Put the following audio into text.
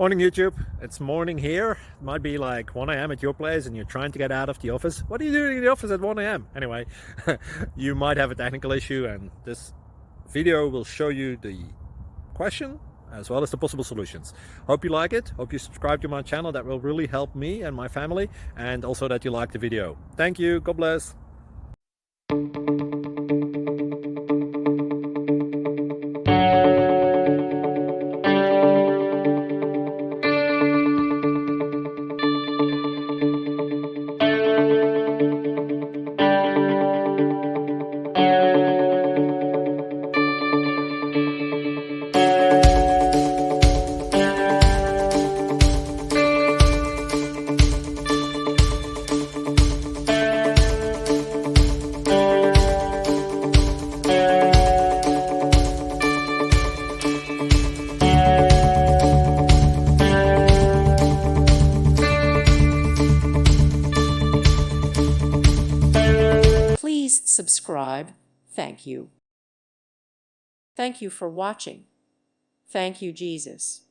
Morning YouTube, it's morning here. It might be like 1 a.m. at your place and you're trying to get out of the office. What are you doing in the office at 1 a.m.? Anyway, you might have a technical issue and this video will show you the question as well as the possible solutions. Hope you like it, hope you subscribe to my channel. That will really help me and my family, and also that you like the video. Thank you, God bless. Please subscribe. Thank you. Thank you for watching. Thank you, Jesus.